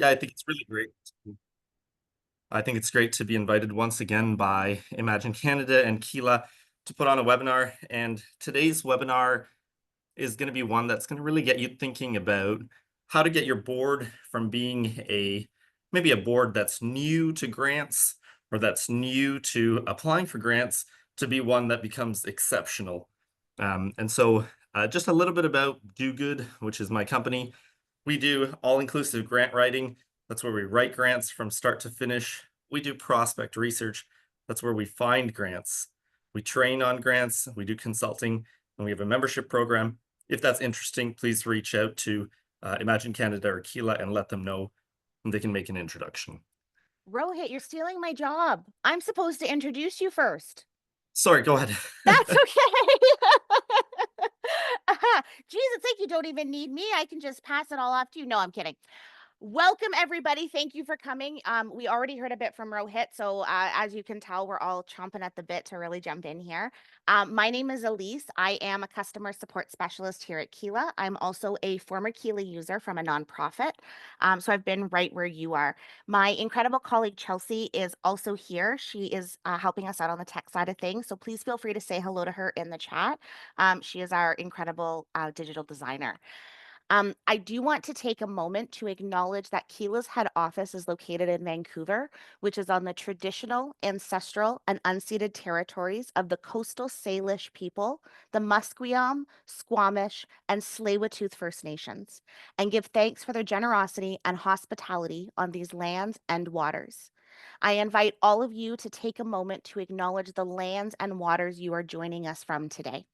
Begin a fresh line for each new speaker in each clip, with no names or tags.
Yeah, I think it's really great. I think it's great to be invited once again by Imagine Canada and Keela to put on a webinar. And today's webinar is going to be one that's going to really get you thinking about how to get your board from being maybe a board that's new to grants or that's new to applying for grants to be one that becomes exceptional. And so just a little bit about DoGood, which is my company. We do all-inclusive grant writing. That's where we write grants from start to finish. We do prospect research. That's where we find grants. We train on grants. We do consulting, and we have a membership program. If that's interesting, please reach out to Imagine Canada or Keela and let them know, and they can make an introduction.
Rohit, you're stealing my job. I'm supposed to introduce you first.
Sorry, go ahead.
That's okay. Geez, it's like you don't even need me. I can just pass it all off to you. No, I'm kidding. Welcome, everybody. Thank you for coming. We already heard a bit from Rohit, so as you can tell, we're all chomping at the bit to really jump in here. My name is Elise. I am a customer support specialist here at Keela. I'm also a former Keela user from a nonprofit, so I've been right where you are. My incredible colleague Chelsea is also here. She is helping us out on the tech side of things, so please feel free to say hello to her in the chat. She is our incredible digital designer. I do want to take a moment to acknowledge that Keela's head office is located in Vancouver, which is on the traditional, ancestral, and unceded territories of the coastal Salish people, the Musqueam, Squamish, and Tsleil-Waututh First Nations, and give thanks for their generosity and hospitality on these lands and waters. I invite all of you to take a moment to acknowledge the lands and waters you are joining us from today.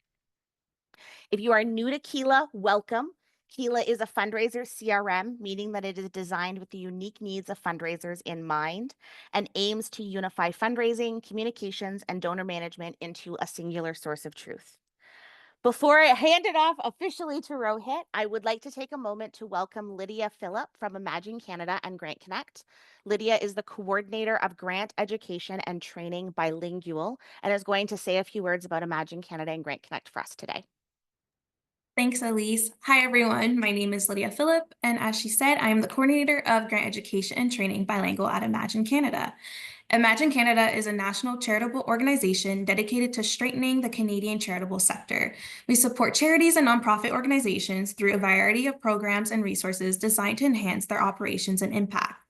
If you are new to Keela, welcome. Keela is a fundraiser CRM, meaning that it is designed with the unique needs of fundraisers in mind and aims to unify fundraising, communications, and donor management into a singular source of truth. Before I hand it off officially to Rohit, I would like to take a moment to welcome Lydia Phillip from Imagine Canada and Grant Connect. Lydia is the coordinator of grant education and training bilingual and is going to say a few words about Imagine Canada and Grant Connect for us today.
Thanks, Elise. Hi, everyone. My name is Lydia Phillip, and as she said, I am the coordinator of grant education and training bilingual at Imagine Canada. Imagine Canada is a national charitable organization dedicated to strengthening the Canadian charitable sector. We support charities and nonprofit organizations through a variety of programs and resources designed to enhance their operations and impact.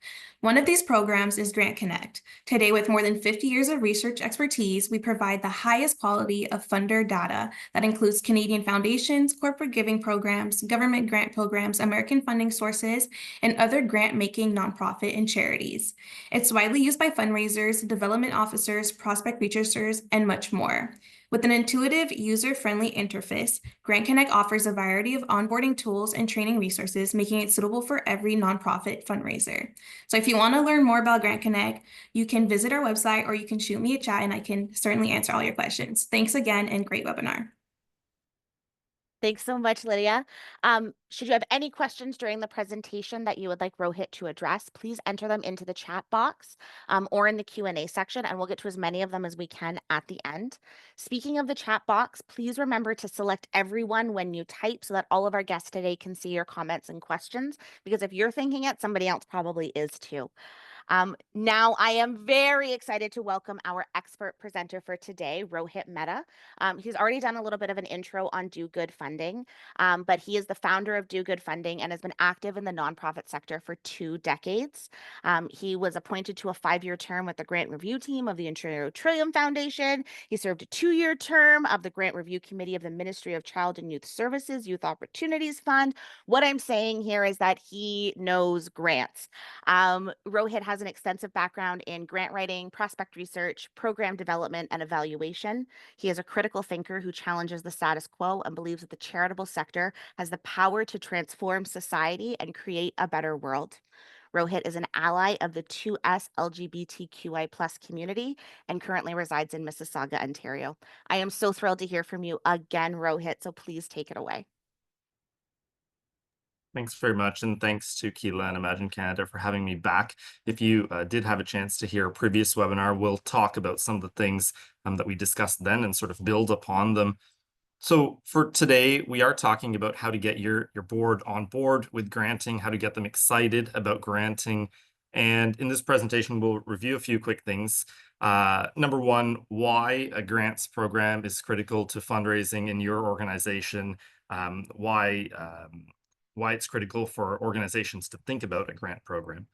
One of these programs is Grant Connect. Today, with more than 50 years of research expertise, we provide the highest quality of funder data that includes Canadian foundations, corporate giving programs, government grant programs, American funding sources, and other grant-making nonprofit and charities. It's widely used by fundraisers, development officers, prospect researchers, and much more. With an intuitive, user-friendly interface, Grant Connect offers a variety of onboarding tools and training resources, making it suitable for every nonprofit fundraiser. So if you want to learn more about Grant Connect, you can visit our website or you can shoot me a chat and I can certainly answer all your questions. Thanks again and great webinar.
Thanks so much, Lydia. Should you have any questions during the presentation that you would like Rohit to address, please enter them into the chat box or in the Q&A section, and we'll get to as many of them as we can at the end. Speaking of the chat box, please remember to select everyone when you type so that all of our guests today can see your comments and questions, because if you're thinking it, somebody else probably is too. Now, I am very excited to welcome our expert presenter for today, Rohit Mehta. He's already done a little bit of an intro on DoGood Funding, but he is the founder of DoGood Funding and has been active in the nonprofit sector for 2 decades. He was appointed to a 5-year term with the grant review team of the Ontario Trillium Foundation. He served a 2-year term of the grant review committee of the Ministry of Child and Youth Services Youth Opportunities Fund. What I'm saying here is that he knows grants. Rohit has an extensive background in grant writing, prospect research, program development, and evaluation. He is a critical thinker who challenges the status quo and believes that the charitable sector has the power to transform society and create a better world. Rohit is an ally of the 2S LGBTQI+ community and currently resides in Mississauga, Ontario. I am so thrilled to hear from you again, Rohit, so please take it away.
Thanks very much, and thanks to Keela and Imagine Canada for having me back. If you did have a chance to hear a previous webinar, we'll talk about some of the things that we discussed then and sort of build upon them. So for today, we are talking about how to get your board on board with granting, how to get them excited about granting. And in this presentation, we'll review a few quick things. Number one, why a grants program is critical to fundraising in your organization, why it's critical for organizations to think about a grant program.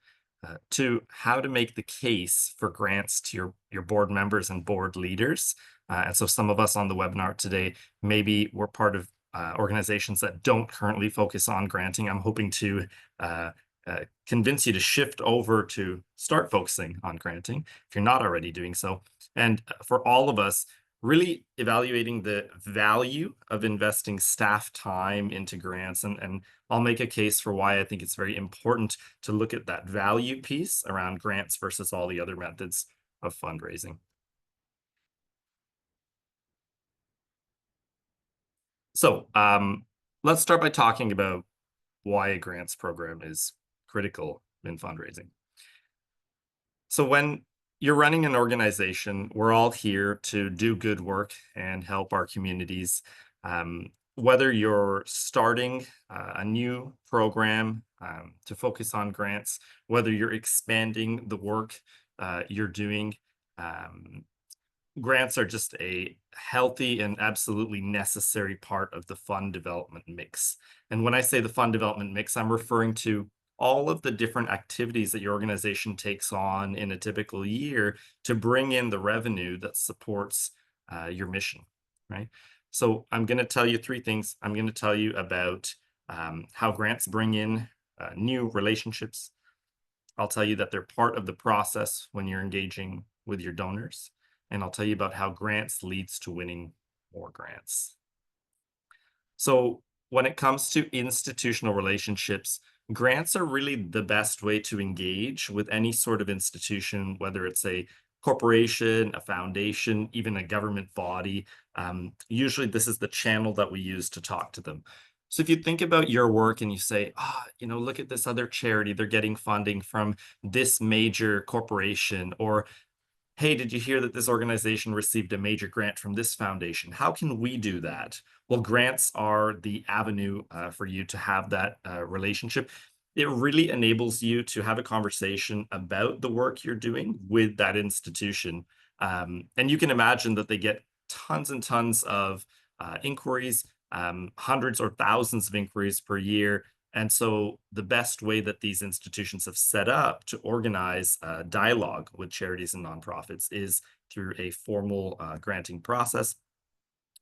Two, how to make the case for grants to your board members and board leaders. And so some of us on the webinar today, maybe we're part of organizations that don't currently focus on granting. I'm hoping to convince you to shift over to start focusing on granting if you're not already doing so. And for all of us, really evaluating the value of investing staff time into grants. And I'll make a case for why I think it's very important to look at that value piece around grants versus all the other methods of fundraising. So let's start by talking about why a grants program is critical in fundraising. So when you're running an organization, we're all here to do good work and help our communities. Whether you're starting a new program to focus on grants, whether you're expanding the work you're doing, grants are just a healthy and absolutely necessary part of the fund development mix. And when I say the fund development mix, I'm referring to all of the different activities that your organization takes on in a typical year to bring in the revenue that supports your mission, right? So I'm going to tell you three things. I'm going to tell you about how grants bring in new relationships. I'll tell you that they're part of the process when you're engaging with your donors. And I'll tell you about how grants leads to winning more grants. So when it comes to institutional relationships, grants are really the best way to engage with any sort of institution, whether it's a corporation, a foundation, even a government body. Usually this is the channel that we use to talk to them. So if you think about your work and you say, look at this other charity, they're getting funding from this major corporation, or hey, did you hear that this organization received a major grant from this foundation? How can we do that? Well, grants are the avenue for you to have that relationship. It really enables you to have a conversation about the work you're doing with that institution. And you can imagine that they get tons and tons of inquiries, hundreds or thousands of inquiries per year. And so the best way that these institutions have set up to organize dialogue with charities and nonprofits is through a formal granting process.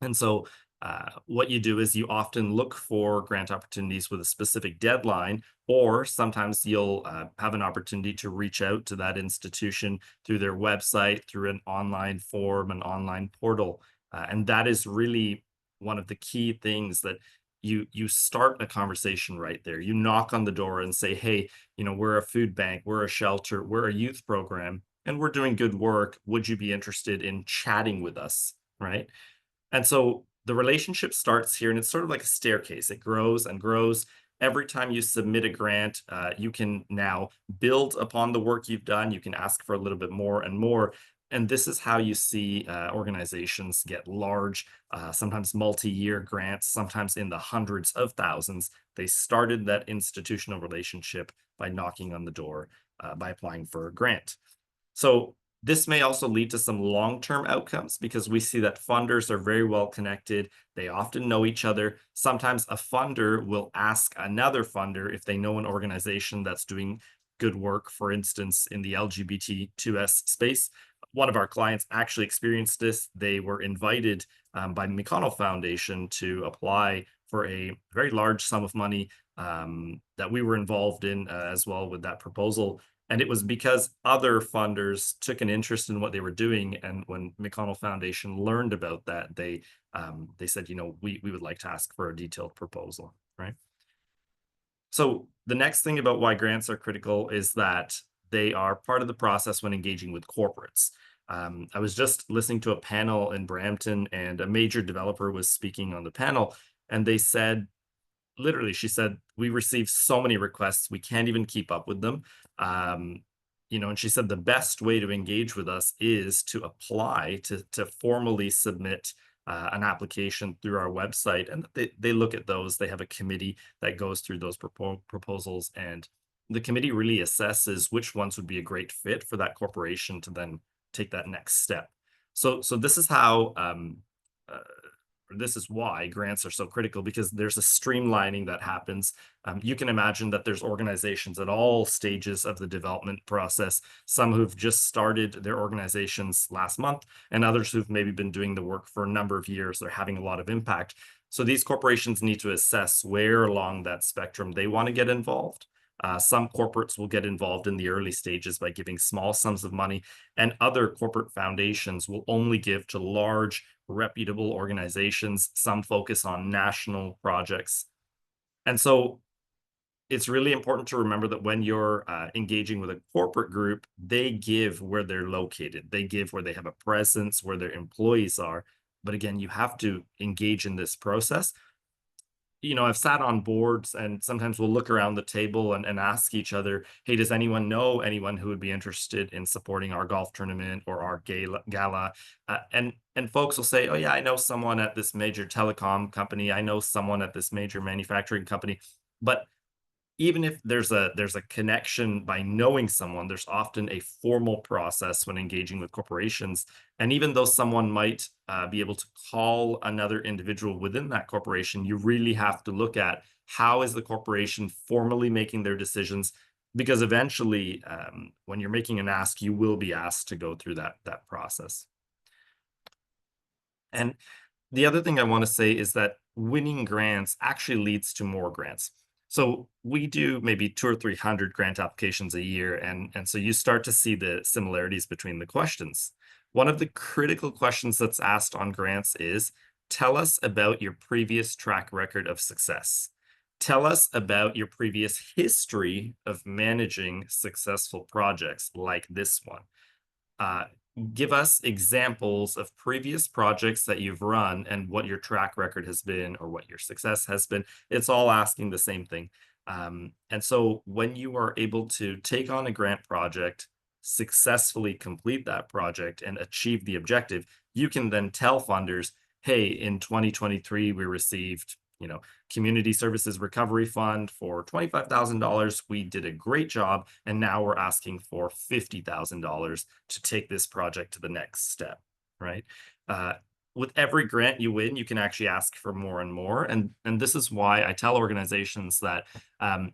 And so what you do is you often look for grant opportunities with a specific deadline, or sometimes you'll have an opportunity to reach out to that institution through their website, through an online form, an online portal. And that is really one of the key things that you start a conversation right there. You knock on the door and say, hey, we're a food bank, we're a shelter, we're a youth program, and we're doing good work. Would you be interested in chatting with us, right? And so the relationship starts here, and it's sort of like a staircase. It grows and grows. Every time you submit a grant, you can now build upon the work you've done. You can ask for a little bit more and more. And this is how you see organizations get large, sometimes multi-year grants, sometimes in the hundreds of thousands. They started that institutional relationship by knocking on the door, by applying for a grant. So this may also lead to some long-term outcomes because we see that funders are very well connected. They often know each other. Sometimes a funder will ask another funder if they know an organization that's doing good work, for instance, in the LGBT2S space. One of our clients actually experienced this. They were invited by the McConnell Foundation to apply for a very large sum of money that we were involved in as well with that proposal. And it was because other funders took an interest in what they were doing. And when McConnell Foundation learned about that, they said, we would like to ask for a detailed proposal, right? So the next thing about why grants are critical is that they are part of the process when engaging with corporates. I was just listening to a panel in Brampton, and a major developer was speaking on the panel, and they said, literally, she said, we receive so many requests, we can't even keep up with them. And she said the best way to engage with us is to apply to formally submit an application through our website, and they look at those. They have a committee that goes through those proposals, and the committee really assesses which ones would be a great fit for that corporation to then take that next step. So this is how uh, this is why grants are so critical, because there's a streamlining that happens. You can imagine that there's organizations at all stages of the development process, some who've just started their organizations last month, and others who've maybe been doing the work for a number of years. They're having a lot of impact. So these corporations need to assess where along that spectrum they want to get involved. Some corporates will get involved in the early stages by giving small sums of money, and other corporate foundations will only give to large, reputable organizations. Some focus on national projects. And so it's really important to remember that when you're engaging with a corporate group, they give where they're located. They give where they have a presence, where their employees are. But again, you have to engage in this process. I've sat on boards, and sometimes we'll look around the table and ask each other, hey, does anyone know anyone who would be interested in supporting our golf tournament or our gala? And folks will say, oh yeah, I know someone at this major telecom company. I know someone at this major manufacturing company. But even if there's a connection by knowing someone, there's often a formal process when engaging with corporations. And even though someone might be able to call another individual within that corporation, you really have to look at how is the corporation formally making their decisions, because eventually, when you're making an ask, you will be asked to go through that process. And the other thing I want to say is that winning grants actually leads to more grants. So we do maybe 200 or 300 grant applications a year, and so you start to see the similarities between the questions. One of the critical questions that's asked on grants is, tell us about your previous track record of success. Tell us about your previous history of managing successful projects like this one. Uh, Give us examples of previous projects that you've run and what your track record has been or what your success has been. It's all asking the same thing. And so when you are able to take on a grant project, successfully complete that project and achieve the objective, you can then tell funders, hey, in 2023, we received, Community Services Recovery Fund for $25,000. We did a great job, and now we're asking for $50,000 to take this project to the next step, right? With every grant you win, you can actually ask for more and more. And this is why I tell organizations that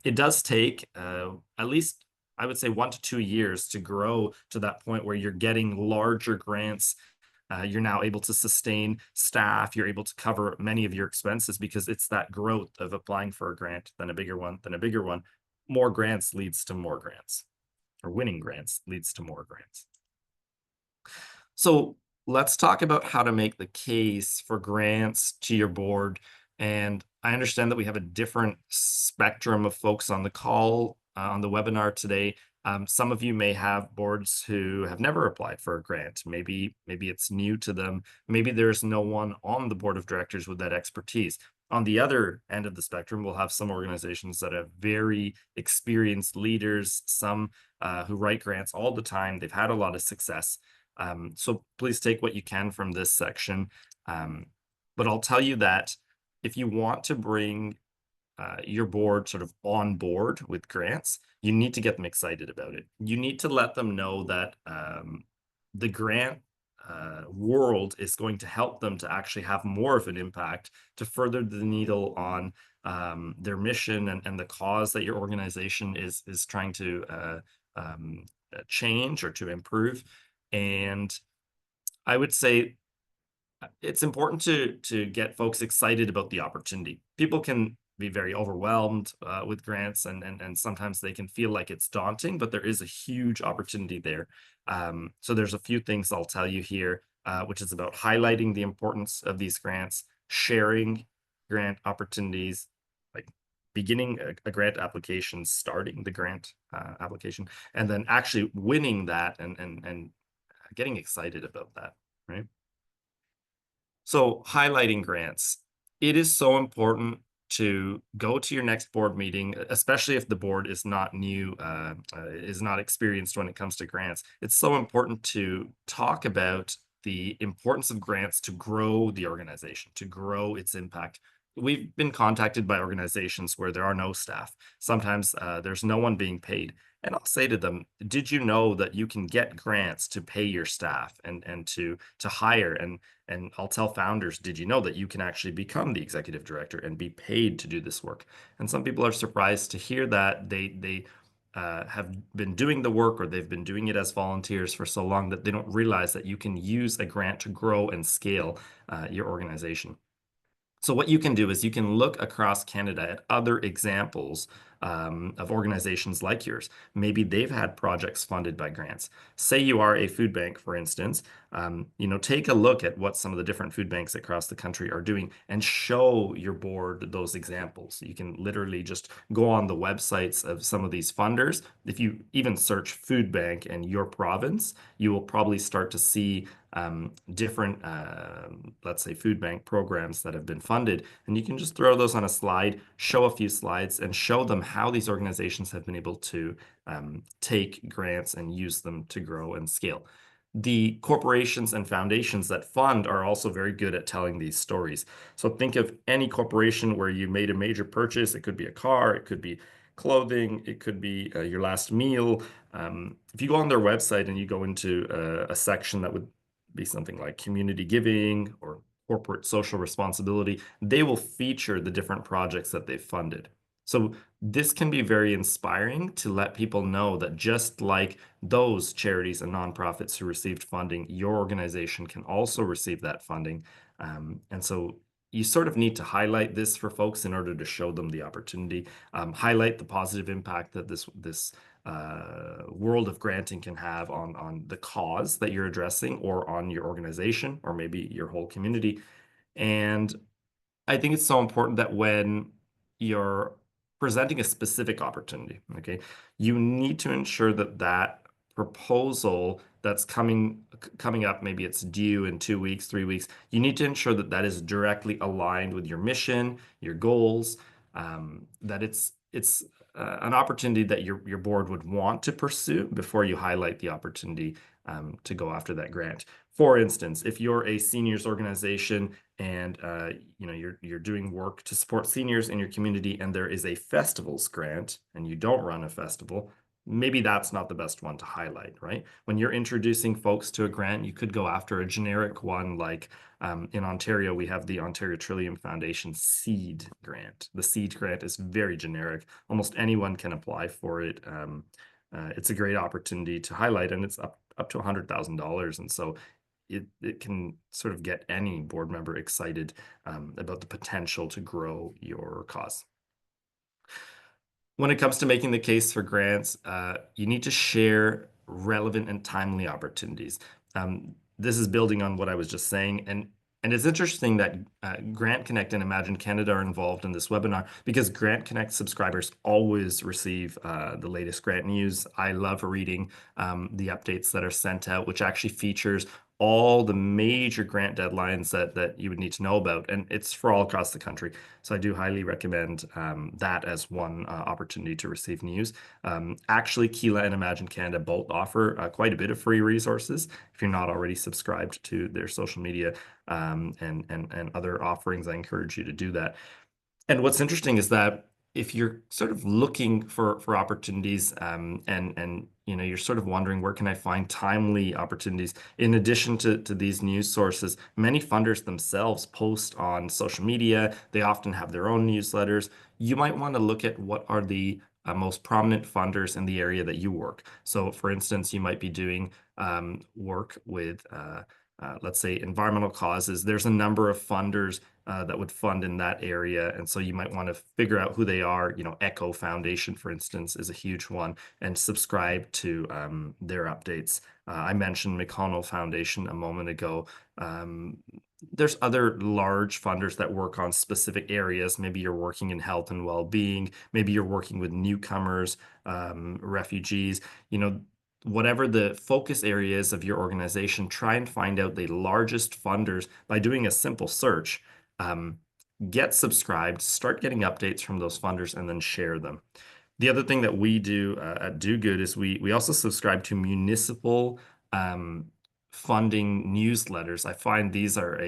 it does take at least, I would say, 1 to 2 years to grow to that point where you're getting larger grants. You're now able to sustain staff. You're able to cover many of your expenses, because it's that growth of applying for a grant, then a bigger one, then a bigger one. More grants leads to more grants, or winning grants leads to more grants. So let's talk about how to make the case for grants to your board. And I understand that we have a different spectrum of folks on the call, on the webinar today. Some of you may have boards who have never applied for a grant. Maybe it's new to them. Maybe there's no one on the board of directors with that expertise. On the other end of the spectrum, we'll have some organizations that have very experienced leaders, some who write grants all the time. They've had a lot of success. So please take what you can from this section. But I'll tell you that if you want to bring your board sort of on board with grants, you need to get them excited about it. You need to let them know that the grant world is going to help them to actually have more of an impact, to further the needle on their mission and the cause that your organization is trying to change or to improve. And I would say it's important to get folks excited about the opportunity. People can be very overwhelmed with grants, and sometimes they can feel like it's daunting, but there is a huge opportunity there. So there's a few things I'll tell you here, which is about highlighting the importance of these grants, sharing grant opportunities, like beginning a grant application, starting the grant application, and then actually winning that and getting excited about that, right? So highlighting grants, it is so important to go to your next board meeting, especially if the board is not new, is not experienced when it comes to grants. It's so important to talk about the importance of grants to grow the organization, to grow its impact. We've been contacted by organizations where there are no staff. Sometimes there's no one being paid. And I'll say to them, did you know that you can get grants to pay your staff and to hire? And I'll tell founders, did you know that you can actually become the executive director and be paid to do this work? And some people are surprised to hear that they have been doing the work, or they've been doing it as volunteers for so long that they don't realize that you can use a grant to grow and scale your organization. So what you can do is you can look across Canada at other examples of organizations like yours. Maybe they've had projects funded by grants. Say you are a food bank, for instance. Take a look at what some of the different food banks across the country are doing and show your board those examples. You can literally just go on the websites of some of these funders. If you even search food bank and your province, you will probably start to see different, let's say, food bank programs that have been funded. And you can just throw those on a slide, show a few slides, and show them how these organizations have been able to take grants and use them to grow and scale. The corporations and foundations that fund are also very good at telling these stories. So think of any corporation where you made a major purchase. It could be a car, it could be clothing, it could be your last meal. If you go on their website and you go into a section that would be something like community giving or corporate social responsibility, they will feature the different projects that they've funded. So this can be very inspiring to let people know that just like those charities and nonprofits who received funding, your organization can also receive that funding. And so you sort of need to highlight this for folks in order to show them the opportunity, highlight the positive impact that this world of granting can have on the cause that you're addressing, or on your organization, or maybe your whole community. And I think it's so important that when you're presenting a specific opportunity, okay, you need to ensure that that proposal that's coming up, maybe it's due in 2 weeks, 3 weeks, you need to ensure that that is directly aligned with your mission, your goals, that it's an opportunity that your board would want to pursue before you highlight the opportunity to go after that grant. For instance, if you're a seniors organization and you're doing work to support seniors in your community, and there is a festivals grant and you don't run a festival, maybe that's not the best one to highlight, right? When you're introducing folks to a grant, you could go after a generic one, like in Ontario, we have the Ontario Trillium Foundation Seed Grant. The Seed Grant is very generic. Almost anyone can apply for it. It's a great opportunity to highlight, and it's up to $100,000. And so it can sort of get any board member excited about the potential to grow your cause. When it comes to making the case for grants, you need to share relevant and timely opportunities. This is building on what I was just saying, and it's interesting that Grant Connect and Imagine Canada are involved in this webinar, because Grant Connect subscribers always receive the latest grant news. I love reading the updates that are sent out, which actually features all the major grant deadlines that you would need to know about, and it's for all across the country. So I do highly recommend that as one opportunity to receive news. Actually, Keela and Imagine Canada both offer quite a bit of free resources if you're not already subscribed to their social media and other offerings. I encourage you to do that. And what's interesting is that if you're sort of looking for opportunities and you're sort of wondering, where can I find timely opportunities? In addition to these news sources, many funders themselves post on social media. They often have their own newsletters. You might want to look at what are the most prominent funders in the area that you work. So for instance, you might be doing work with let's say environmental causes. There's a number of funders that would fund in that area. And so you might want to figure out who they are. Echo Foundation, for instance, is a huge one, and subscribe to their updates. I mentioned McConnell Foundation a moment ago. There's other large funders that work on specific areas. Maybe you're working in health and well-being. Maybe you're working with newcomers, refugees, whatever the focus areas of your organization. Try and find out the largest funders by doing a simple search. Get subscribed, start getting updates from those funders, and then share them. The other thing that we do at DoGood is we also subscribe to municipal funding newsletters. I find these are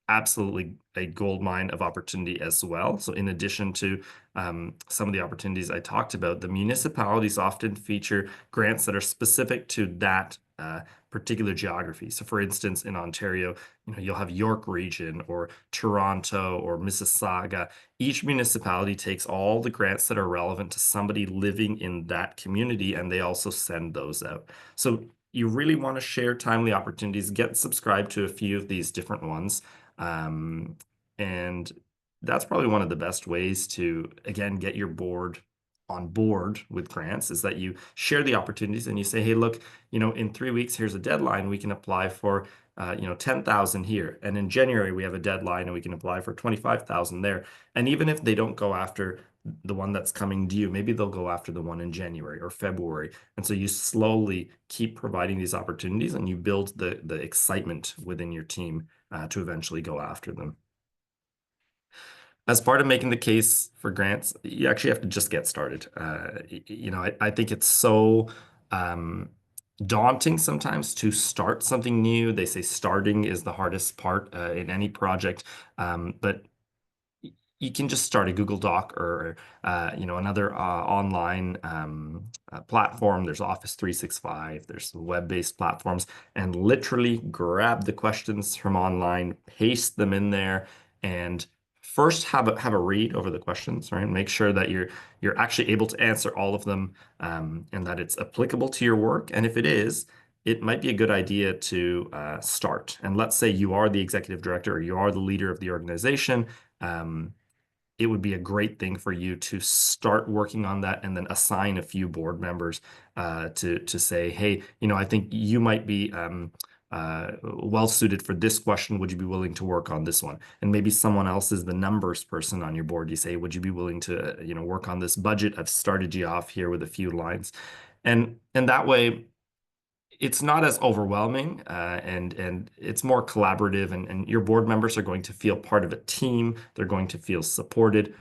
absolutely a gold mine of opportunity as well. So in addition to some of the opportunities I talked about, the municipalities often feature grants that are specific to that particular geography. So for instance, in Ontario, you'll have York Region or Toronto or Mississauga. Each municipality takes all the grants that are relevant to somebody living in that community, and they also send those out. So you really want to share timely opportunities, get subscribed to a few of these different ones. And that's probably one of the best ways to, again, get your board on board with grants, is that you share the opportunities and you say, hey, look, in 3 weeks, here's a deadline. We can apply for, 10,000 here. And in January, we have a deadline and we can apply for 25,000 there. And even if they don't go after the one that's coming due, maybe they'll go after the one in January or February. And so you slowly keep providing these opportunities and you build the excitement within your team to eventually go after them. As part of making the case for grants, you actually have to just get started. I think it's so daunting sometimes to start something new. They say starting is the hardest part in any project, but you can just start a Google Doc or another online platform. There's Office 365, there's web-based platforms, and literally grab the questions from online, paste them in there, and first have a read over the questions, right? Make sure that you're actually able to answer all of them, and that it's applicable to your work. And if it is, it might be a good idea to start. And let's say you are the executive director or you are the leader of the organization. It would be a great thing for you to start working on that and then assign a few board members to say, hey, I think you might be well suited for this question. Would you be willing to work on this one? And maybe someone else is the numbers person on your board. You say, would you be willing to work on this budget? I've started you off here with a few lines. And that way, it's not as overwhelming and it's more collaborative, and your board members are going to feel part of a team. They're going to feel supported.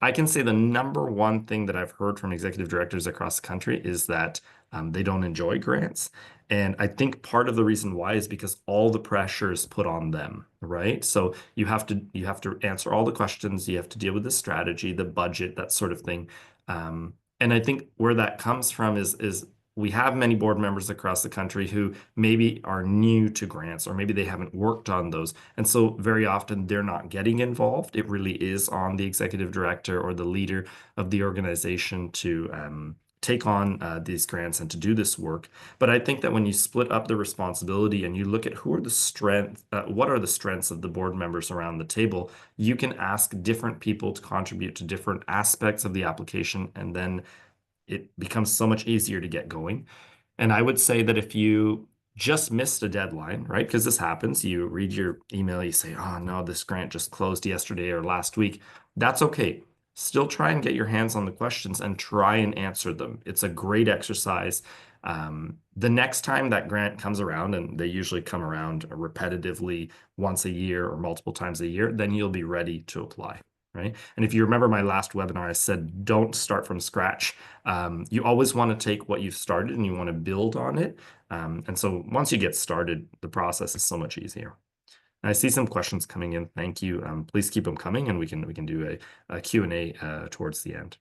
I can say the number one thing that I've heard from executive directors across the country is that they don't enjoy grants. And I think part of the reason why is because all the pressure is put on them, right? So you have to answer all the questions, you have to deal with the strategy, the budget, that sort of thing. And I think where that comes from is we have many board members across the country who maybe are new to grants, or maybe they haven't worked on those. And so very often they're not getting involved. It really is on the executive director or the leader of the organization to take on these grants and to do this work. But I think that when you split up the responsibility and you look at what are the strengths of the board members around the table, you can ask different people to contribute to different aspects of the application, and then it becomes so much easier to get going. And I would say that if you just missed a deadline, right? Because this happens, you read your email, you say, oh no, this grant just closed yesterday or last week. That's okay. Still try and get your hands on the questions and try and answer them. It's a great exercise. The next time that grant comes around, and they usually come around repetitively once a year or multiple times a year, then you'll be ready to apply. Right? And if you remember my last webinar, I said, don't start from scratch. You always want to take what you've started and you want to build on it. And so once you get started, the process is so much easier. And I see some questions coming in. Thank you. Please keep them coming, and we can do a Q&A towards the end.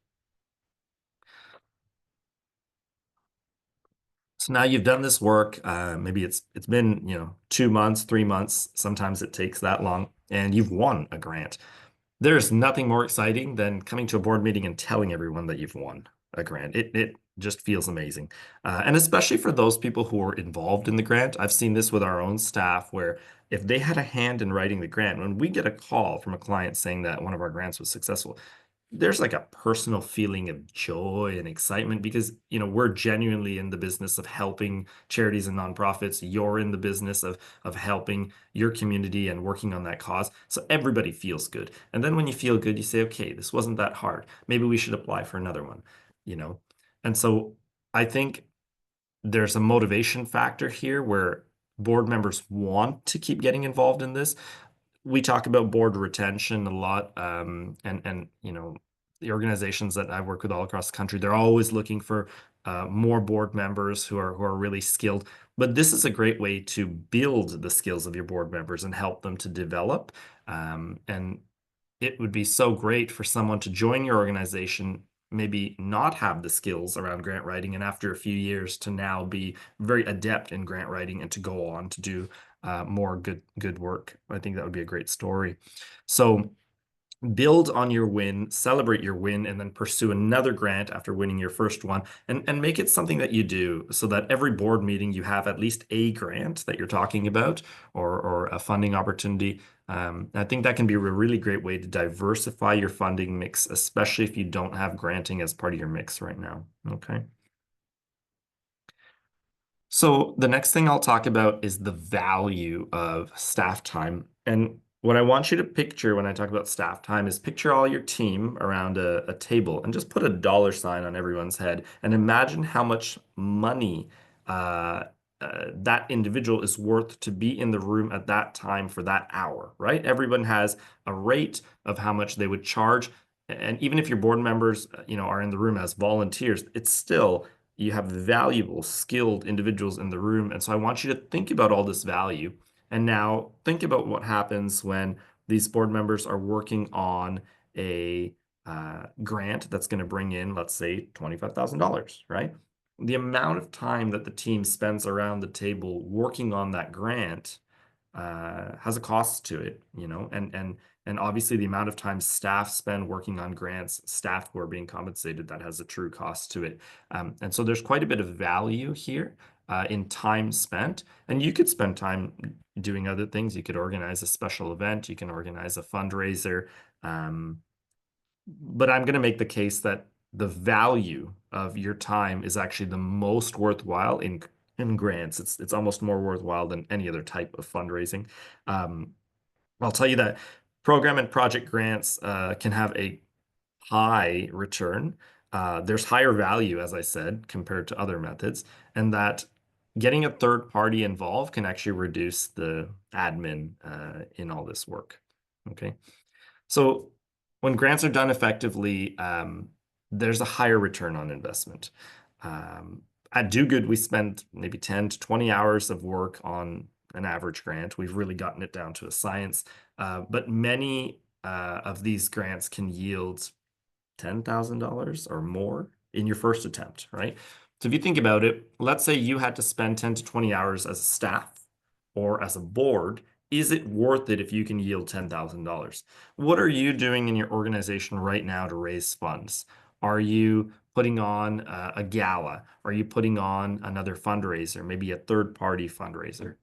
So now you've done this work. Maybe it's been 2 months, 3 months. Sometimes it takes that long, and you've won a grant. There's nothing more exciting than coming to a board meeting and telling everyone that you've won a grant. It just feels amazing. And especially for those people who are involved in the grant. I've seen this with our own staff, where if they had a hand in writing the grant, when we get a call from a client saying that one of our grants was successful, there's like a personal feeling of joy and excitement, because we're genuinely in the business of helping charities and nonprofits. You're in the business of helping your community and working on that cause. So everybody feels good. And then when you feel good, you say, okay, this wasn't that hard. Maybe we should apply for another one, And so I think there's a motivation factor here where board members want to keep getting involved in this. We talk about board retention a lot, and the organizations that I work with all across the country, they're always looking for more board members who are really skilled. But this is a great way to build the skills of your board members and help them to develop. And it would be so great for someone to join your organization, maybe not have the skills around grant writing, and after a few years to now be very adept in grant writing and to go on to do more good work. I think that would be a great story. So build on your win, celebrate your win, and then pursue another grant after winning your first one, and make it something that you do so that every board meeting you have at least a grant that you're talking about or a funding opportunity. I think that can be a really great way to diversify your funding mix, especially if you don't have granting as part of your mix right now. Okay. So the next thing I'll talk about is the value of staff time. And what I want you to picture when I talk about staff time is picture all your team around a table and just put a dollar sign on everyone's head and imagine how much money uh, that individual is worth to be in the room at that time for that hour, right? Everyone has a rate of how much they would charge. And even if your board members, are in the room as volunteers, it's still you have valuable, skilled individuals in the room. And so I want you to think about all this value. And now think about what happens when these board members are working on a grant that's going to bring in, let's say, $25,000, right? The amount of time that the team spends around the table working on that grant has a cost to it, and obviously the amount of time staff spend working on grants, staff who are being compensated, that has a true cost to it. And so there's quite a bit of value here in time spent. And you could spend time doing other things. You could organize a special event. You can organize a fundraiser. But I'm going to make the case that the value of your time is actually the most worthwhile in grants. It's almost more worthwhile than any other type of fundraising. I'll tell you that program and project grants can have a high return. There's higher value, as I said, compared to other methods, and that getting a third party involved can actually reduce the admin in all this work. Okay. So when grants are done effectively, there's a higher return on investment. At DoGood, we spend maybe 10 to 20 hours of work on an average grant. We've really gotten it down to a science, but many of these grants can yield $10,000 or more in your first attempt, right? So if you think about it, let's say you had to spend 10 to 20 hours as a staff or as a board. Is it worth it if you can yield $10,000? What are you doing in your organization right now to raise funds? Are you putting on a gala? Are you putting on another fundraiser, maybe a third-party fundraiser?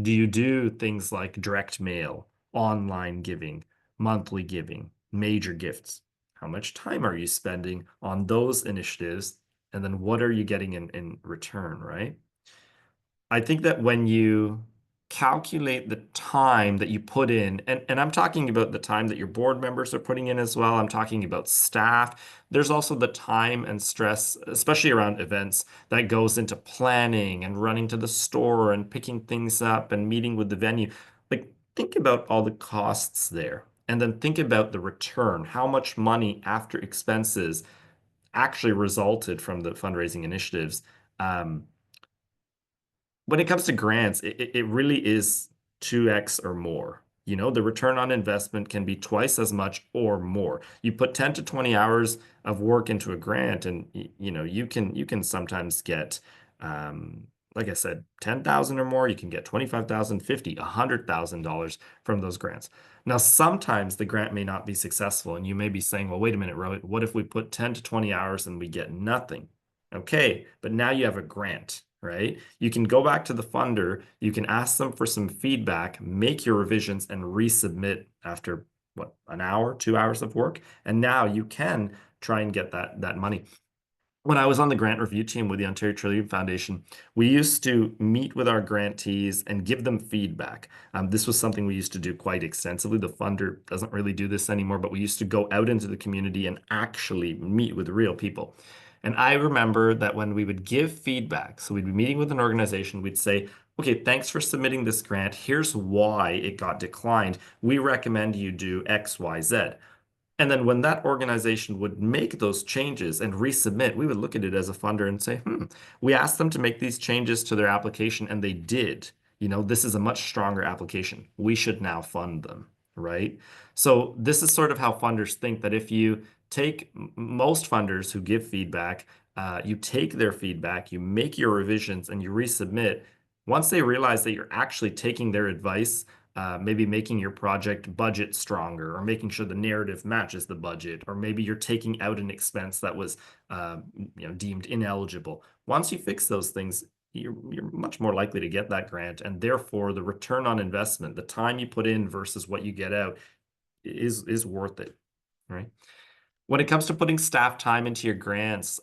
Do you do things like direct mail, online giving, monthly giving, major gifts? How much time are you spending on those initiatives? And then what are you getting in return, right? I think that when you calculate the time that you put in, and I'm talking about the time that your board members are putting in as well. I'm talking about staff. There's also the time and stress, especially around events, that goes into planning and running to the store and picking things up and meeting with the venue. Like, think about all the costs there. And then think about the return, how much money after expenses actually resulted from the fundraising initiatives. When it comes to grants, it really is 2x or more. The return on investment can be twice as much or more. You put 10 to 20 hours of work into a grant, and you can sometimes get, like I said, 10,000 or more. You can get 25,000, 50, $100,000 from those grants. Now, sometimes the grant may not be successful, and you may be saying, well, wait a minute, Rohit, what if we put 10 to 20 hours and we get nothing? Okay, but now you have a grant, right? You can go back to the funder, you can ask them for some feedback, make your revisions, and resubmit after what, an hour, 2 hours of work, and now you can try and get that money. When I was on the grant review team with the Ontario Trillium Foundation, we used to meet with our grantees and give them feedback. This was something we used to do quite extensively. The funder doesn't really do this anymore, but we used to go out into the community and actually meet with real people. And I remember that when we would give feedback, so we'd be meeting with an organization, we'd say, okay, thanks for submitting this grant. Here's why it got declined. We recommend you do X, Y, Z. And then when that organization would make those changes and resubmit, we would look at it as a funder and say, we asked them to make these changes to their application and they did. This is a much stronger application. We should now fund them, right? So this is sort of how funders think, that if you take most funders who give feedback, you take their feedback, you make your revisions, and you resubmit. Once they realize that you're actually taking their advice, maybe making your project budget stronger, or making sure the narrative matches the budget, or maybe you're taking out an expense that was deemed ineligible. Once you fix those things, you're much more likely to get that grant, and therefore the return on investment, the time you put in versus what you get out, is worth it, right? When it comes to putting staff time into your grants,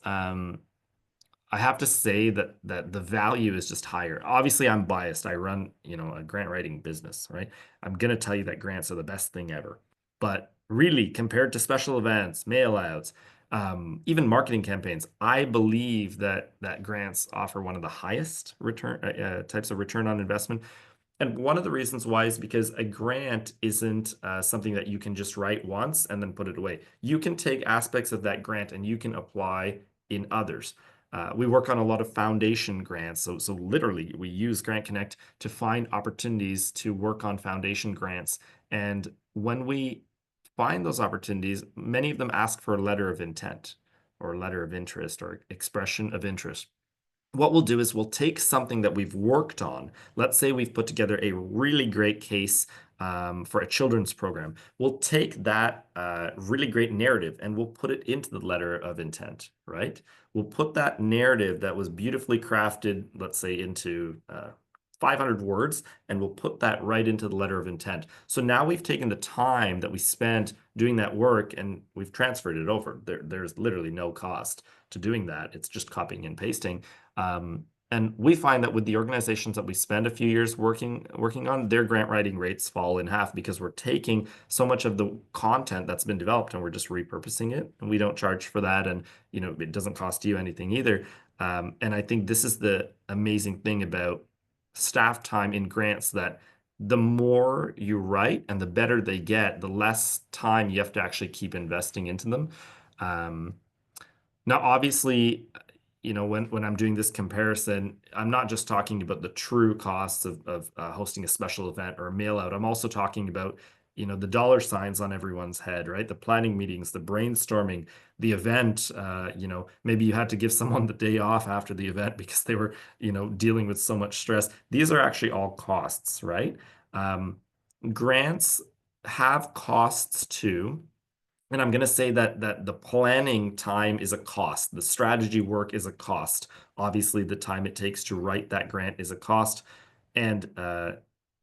I have to say that the value is just higher. Obviously, I'm biased. I run, a grant writing business, right? I'm gonna tell you that grants are the best thing ever. But really, compared to special events, mail outs, even marketing campaigns, I believe that grants offer one of the highest return types of return on investment. And one of the reasons why is because a grant isn't something that you can just write once and then put it away. You can take aspects of that grant and you can apply in others. We work on a lot of foundation grants. So literally, we use Grant Connect to find opportunities to work on foundation grants. And when we find those opportunities, many of them ask for a letter of intent or a letter of interest or expression of interest. What we'll do is we'll take something that we've worked on. Let's say we've put together a really great case for a children's program. We'll take that really great narrative and we'll put it into the letter of intent, right? We'll put that narrative that was beautifully crafted, let's say, into 500 words, and we'll put that right into the letter of intent. So now we've taken the time that we spent doing that work and we've transferred it over. There's literally no cost to doing that. It's just copying and pasting. And we find that with the organizations that we spend a few years working on, their grant writing rates fall in half, because we're taking so much of the content that's been developed and we're just repurposing it, and we don't charge for that, and it doesn't cost you anything either. And I think this is the amazing thing about staff time in grants, that the more you write and the better they get, the less time you have to actually keep investing into them. Now, obviously, when I'm doing this comparison, I'm not just talking about the true costs of hosting a special event or a mail out. I'm also talking about, the dollar signs on everyone's head, right? The planning meetings, the brainstorming, the event. Maybe you had to give someone the day off after the event because they were, dealing with so much stress. These are actually all costs, right? Grants have costs too. And I'm going to say that the planning time is a cost. The strategy work is a cost. Obviously, the time it takes to write that grant is a cost. And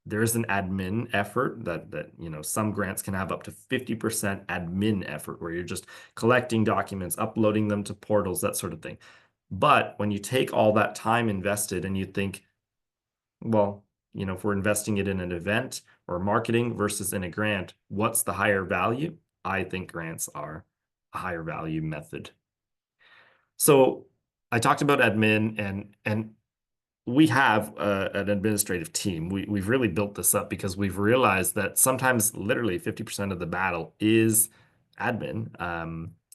there is an admin effort that some grants can have up to 50% admin effort, where you're just collecting documents, uploading them to portals, that sort of thing. But when you take all that time invested and you think, well, if we're investing it in an event or marketing versus in a grant, what's the higher value? I think grants are a higher value method. So I talked about admin, and we have an administrative team. We've really built this up because we've realized that sometimes literally 50% of the battle is admin.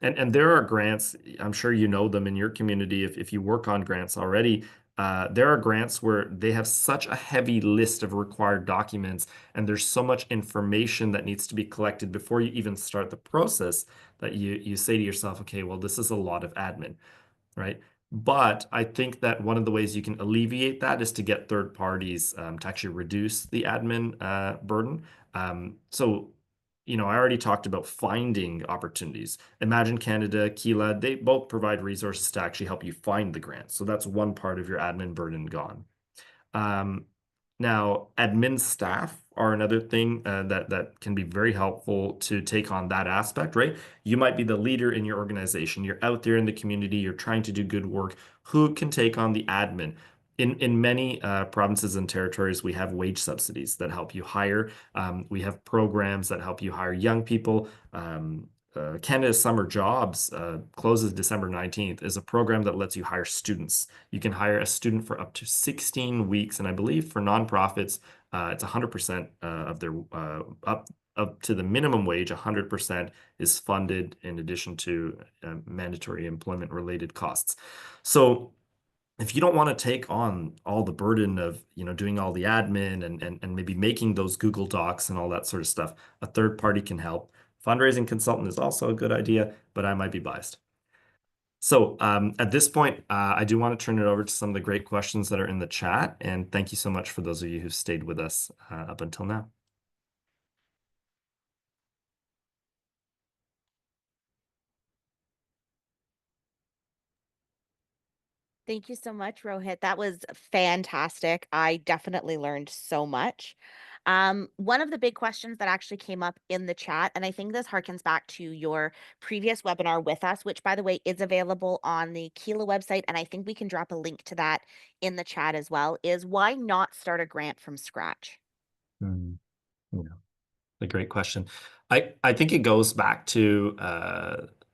And there are grants, I'm sure you know them in your community if you work on grants already. There are grants where they have such a heavy list of required documents, and there's so much information that needs to be collected before you even start the process, that you say to yourself, okay, well, this is a lot of admin, right? But I think that one of the ways you can alleviate that is to get third parties to actually reduce the admin burden. So I already talked about finding opportunities. Imagine Canada, Kila, they both provide resources to actually help you find the grants. So that's one part of your admin burden gone. Now, admin staff are another thing that can be very helpful to take on that aspect, right? You might be the leader in your organization. You're out there in the community. You're trying to do good work. Who can take on the admin? In many provinces and territories, we have wage subsidies that help you hire. We have programs that help you hire young people. Canada's Summer Jobs closes December 19th, is a program that lets you hire students. You can hire a student for up to 16 weeks, and I believe for nonprofits, it's 100% of their up to the minimum wage, 100% is funded in addition to mandatory employment-related costs. So if you don't want to take on all the burden of, doing all the admin and maybe making those Google Docs and all that sort of stuff, a third party can help. Fundraising consultant is also a good idea, but I might be biased. So at this point, I do want to turn it over to some of the great questions that are in the chat. And thank you so much for those of you who stayed with us up until now.
Thank you so much, Rohit. That was fantastic. I definitely learned so much. One of the big questions that actually came up in the chat, and I think this harkens back to your previous webinar with us, which by the way is available on the Keela website, and I think we can drop a link to that in the chat as well, is why not start a grant from scratch?
Yeah. A great question. I think it goes back to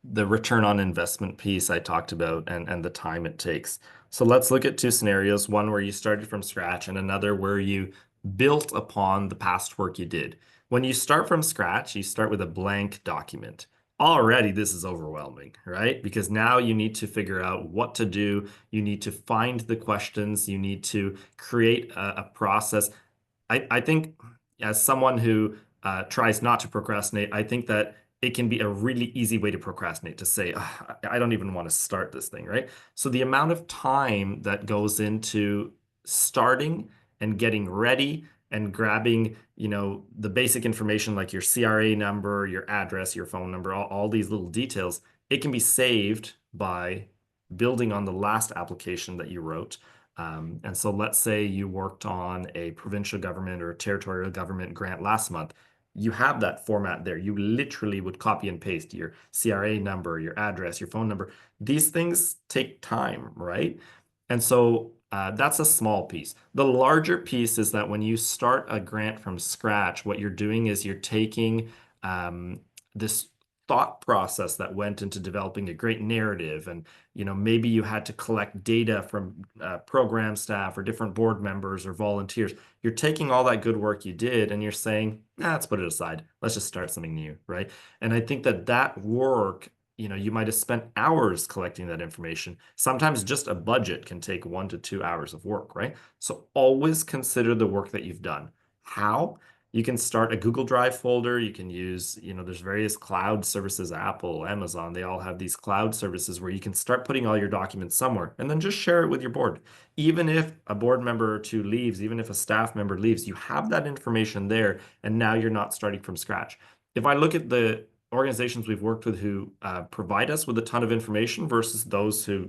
the return on investment piece I talked about and the time it takes. So let's look at two scenarios, one where you started from scratch and another where you built upon the past work you did. When you start from scratch, you start with a blank document. Already, this is overwhelming, right? Because now you need to figure out what to do. You need to find the questions. You need to create a process. I think as someone who tries not to procrastinate, I think that it can be a really easy way to procrastinate, to say, "Ugh, I don't even want to start this thing," right? So the amount of time that goes into starting and getting ready and grabbing, the basic information like your CRA number, your address, your phone number, all these little details, it can be saved by building on the last application that you wrote. And so let's say you worked on a provincial government or a territorial government grant last month. You have that format there. You literally would copy and paste your CRA number, your address, your phone number. These things take time, right? And so that's a small piece. The larger piece is that when you start a grant from scratch, what you're doing is you're taking this thought process that went into developing a great narrative, and maybe you had to collect data from program staff or different board members or volunteers. You're taking all that good work you did and you're saying, let's put it aside. Let's just start something new, right? And I think that work, you might have spent hours collecting that information. Sometimes just a budget can take 1 to 2 hours of work, right? So always consider the work that you've done. How? You can start a Google Drive folder. You can use, there's various cloud services, Apple, Amazon, they all have these cloud services where you can start putting all your documents somewhere and then just share it with your board. Even if a board member or two leaves, even if a staff member leaves, you have that information there, and now you're not starting from scratch. If I look at the organizations we've worked with who provide us with a ton of information versus those who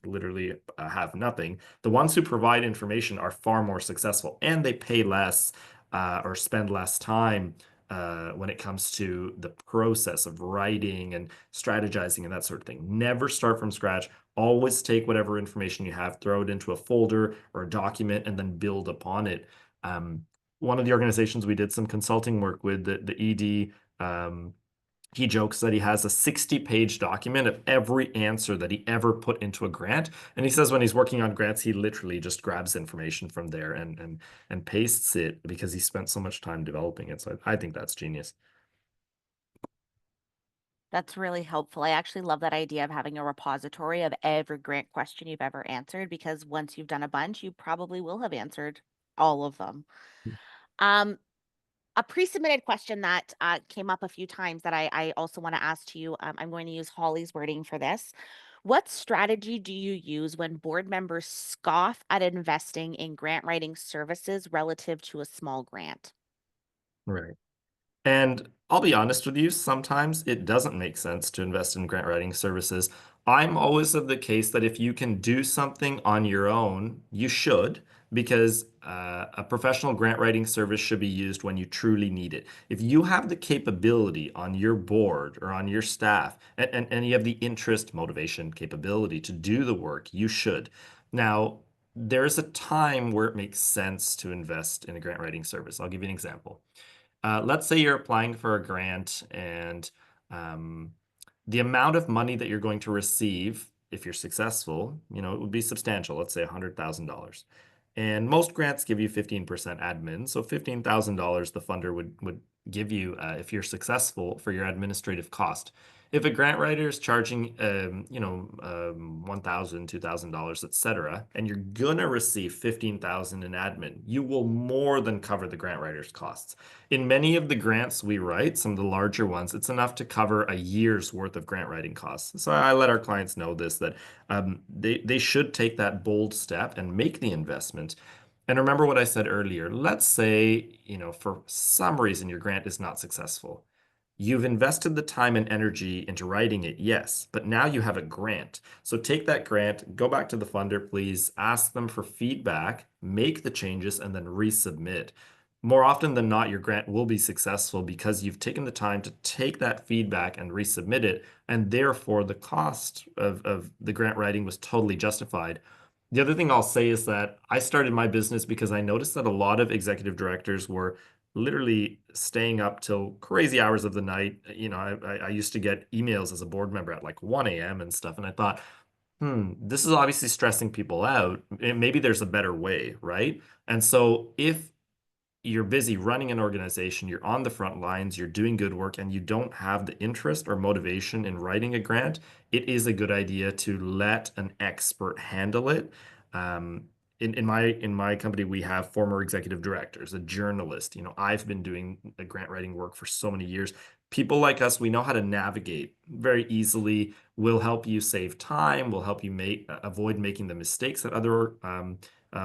literally have nothing, the ones who provide information are far more successful, and they pay less or spend less time when it comes to the process of writing and strategizing and that sort of thing. Never start from scratch. Always take whatever information you have, throw it into a folder or a document, and then build upon it. One of the organizations we did some consulting work with, the ED, he jokes that he has a 60-page document of every answer that he ever put into a grant. And he says when he's working on grants, he literally just grabs information from there and pastes it because he spent so much time developing it. So I think that's genius.
That's really helpful. I actually love that idea of having a repository of every grant question you've ever answered, because once you've done a bunch, you probably will have answered all of them. Um, a pre-submitted question that came up a few times that I also want to ask to you. I'm going to use Holly's wording for this. What strategy do you use when board members scoff at investing in grant writing services relative to a small grant?
Right. And I'll be honest with you, sometimes it doesn't make sense to invest in grant writing services. I'm always of the case that if you can do something on your own, you should, because a professional grant writing service should be used when you truly need it. If you have the capability on your board or on your staff, and you have the interest, motivation, capability to do the work, you should. Now, there's a time where it makes sense to invest in a grant writing service. I'll give you an example. Let's say you're applying for a grant and the amount of money that you're going to receive if you're successful, it would be substantial. Let's say $100,000. And most grants give you 15% admin. So $15,000 the funder would give you if you're successful for your administrative cost. If a grant writer is charging, $1,000, $2,000, etc., and you're gonna receive 15,000 in admin, you will more than cover the grant writer's costs. In many of the grants we write, some of the larger ones, it's enough to cover a year's worth of grant writing costs. So I let our clients know this, that they should take that bold step and make the investment. And remember what I said earlier. Let's say, for some reason your grant is not successful. You've invested the time and energy into writing it, yes, but now you have a grant. So take that grant, go back to the funder, please, ask them for feedback, make the changes, and then resubmit. More often than not, your grant will be successful because you've taken the time to take that feedback and resubmit it, and therefore the cost of the grant writing was totally justified. The other thing I'll say is that I started my business because I noticed that a lot of executive directors were literally staying up till crazy hours of the night. I used to get emails as a board member at like 1 a.m. and stuff, and I thought, this is obviously stressing people out. Maybe there's a better way, right? And so if you're busy running an organization, you're on the front lines, you're doing good work, and you don't have the interest or motivation in writing a grant, it is a good idea to let an expert handle it. Um, in my company, we have former executive directors, a journalist. I've been doing the grant writing work for so many years. People like us, we know how to navigate very easily. We'll help you save time. We'll help you avoid making the mistakes that other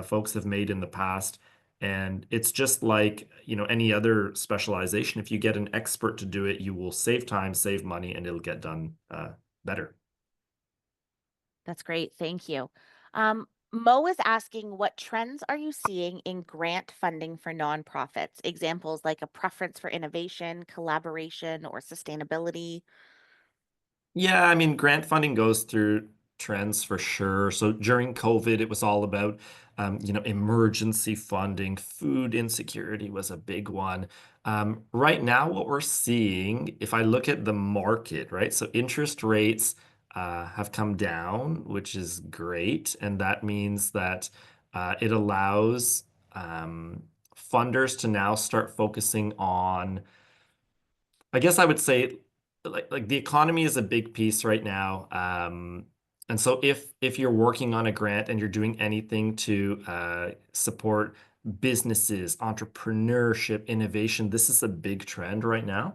folks have made in the past. And it's just like, any other specialization. If you get an expert to do it, you will save time, save money, and it'll get done better.
That's great. Thank you. Mo is asking, what trends are you seeing in grant funding for nonprofits? Examples like a preference for innovation, collaboration, or sustainability.
Yeah, I mean, grant funding goes through trends for sure. So during COVID, it was all about, emergency funding. Food insecurity was a big one. Right now, what we're seeing, if I look at the market, right? So interest rates have come down, which is great. And that means that it allows funders to now start focusing on, I guess I would say, like the economy is a big piece right now. And so if you're working on a grant and you're doing anything to support businesses, entrepreneurship, innovation, this is a big trend right now.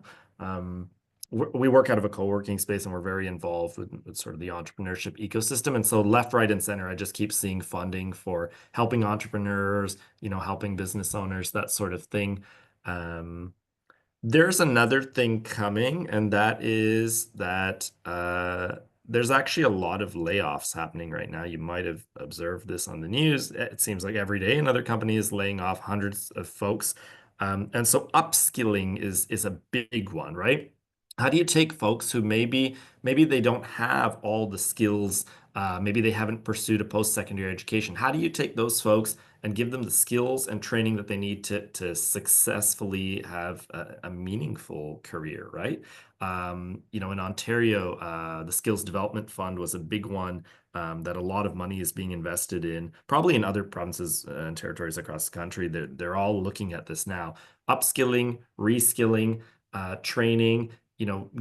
We work out of a co-working space and we're very involved with sort of the entrepreneurship ecosystem. And so left, right, and center, I just keep seeing funding for helping entrepreneurs, helping business owners, that sort of thing. There's another thing coming, and that is that there's actually a lot of layoffs happening right now. You might have observed this on the news. It seems like every day another company is laying off hundreds of folks. And so upskilling is a big one, right? How do you take folks who maybe they don't have all the skills, maybe they haven't pursued a post-secondary education. How do you take those folks and give them the skills and training that they need to successfully have a meaningful career, right? In Ontario, the Skills Development Fund was a big one that a lot of money is being invested in. Probably in other provinces and territories across the country, they're all looking at this now. Upskilling, reskilling, training,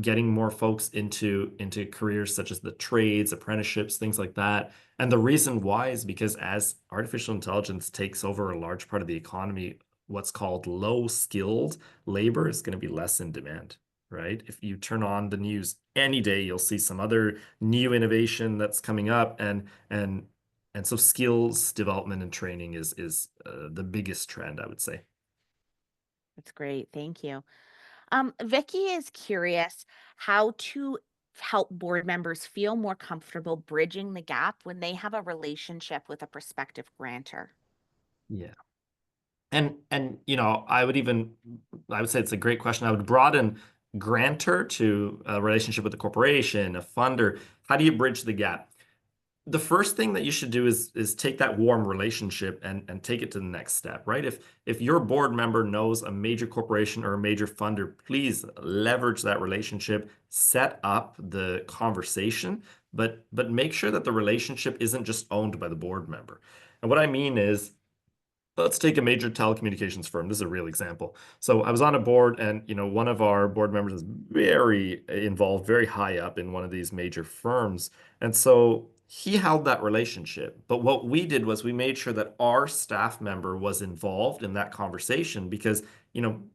getting more folks into careers such as the trades, apprenticeships, things like that. And the reason why is because as artificial intelligence takes over a large part of the economy, what's called low skilled labor is going to be less in demand, right? If you turn on the news any day, you'll see some other new innovation that's coming up, and so skills development and training is the biggest trend, I would say.
That's great. Thank you. Vicky is curious how to help board members feel more comfortable bridging the gap when they have a relationship with a prospective grantor.
Yeah. And I would say it's a great question. I would broaden grantor to a relationship with a corporation, a funder. How do you bridge the gap? The first thing that you should do is take that warm relationship and take it to the next step, right? If your board member knows a major corporation or a major funder, please leverage that relationship, set up the conversation, but make sure that the relationship isn't just owned by the board member. And what I mean is, Let's take a major telecommunications firm. This is a real example. So I was on a board, and one of our board members is very involved, very high up in one of these major firms. And so he held that relationship. But what we did was we made sure that our staff member was involved in that conversation because,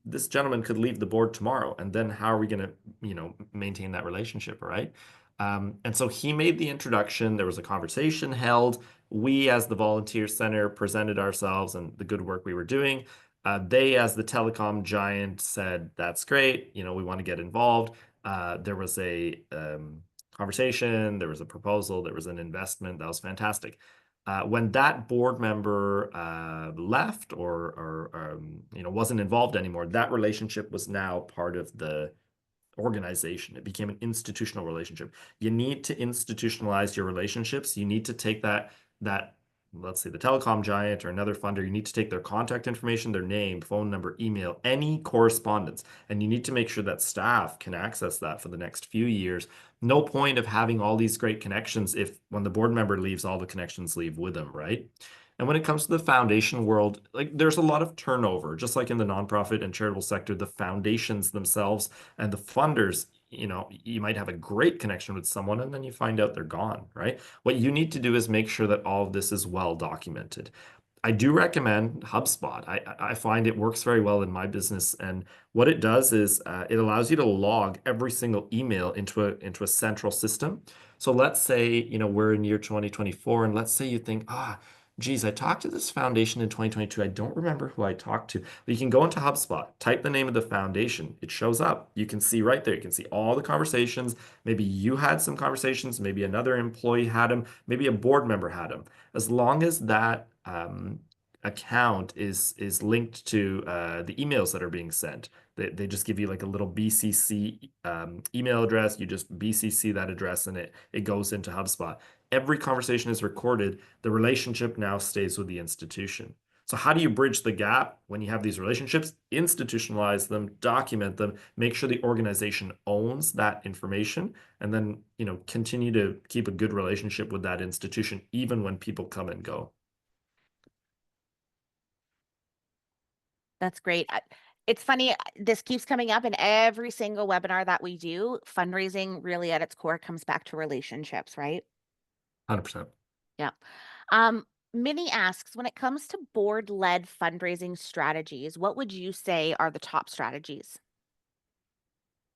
this gentleman could leave the board tomorrow. And then how are we going to, maintain that relationship, right? And so he made the introduction. There was a conversation held. We, as the volunteer center, presented ourselves and the good work we were doing. They, as the telecom giant, said, "That's great. We want to get involved." There was a conversation, there was a proposal, there was an investment. That was fantastic. When that board member left or wasn't involved anymore, that relationship was now part of the organization. It became an institutional relationship. You need to institutionalize your relationships. You need to take that let's say the telecom giant or another funder, you need to take their contact information, their name, phone number, email, any correspondence, and you need to make sure that staff can access that for the next few years. No point of having all these great connections if when the board member leaves, all the connections leave with them, right? And when it comes to the foundation world, like there's a lot of turnover, just like in the nonprofit and charitable sector, the foundations themselves and the funders, you might have a great connection with someone and then you find out they're gone, right? What you need to do is make sure that all of this is well documented. I do recommend HubSpot. I find it works very well in my business, and what it does is it allows you to log every single email into a central system. So let's say we're in year 2024, and let's say you think, geez, I talked to this foundation in 2022. I don't remember who I talked to. But you can go into HubSpot, type the name of the foundation. It shows up. You can see right there. You can see all the conversations. Maybe you had some conversations. Maybe another employee had them. Maybe a board member had them. As long as that account is linked to the emails that are being sent. They just give you like a little BCC email address. You just BCC that address and it goes into HubSpot. Every conversation is recorded. The relationship now stays with the institution. So how do you bridge the gap when you have these relationships? Institutionalize them, document them, make sure the organization owns that information, and then, continue to keep a good relationship with that institution, even when people come and go.
That's great. It's funny, this keeps coming up in every single webinar that we do. Fundraising really at its core comes back to relationships, right?
100%.
Yeah. Minnie asks, when it comes to board-led fundraising strategies, what would you say are the top strategies?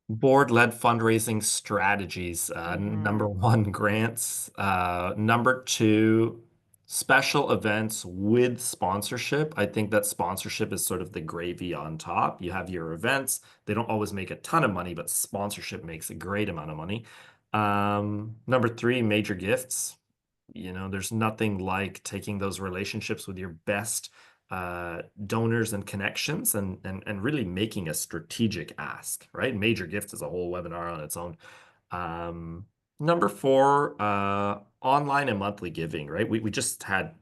Board-led fundraising strategies. Number one, grants. Number two, special events with sponsorship. I think that sponsorship is sort of the gravy on top. You have your events. They don't always make a ton of money, but sponsorship makes a great amount of money. Number three, major gifts. There's nothing like taking those relationships with your best donors and connections and really making a strategic ask, right? Major gift is a whole webinar on its own. Number four, online and monthly giving, right? We just had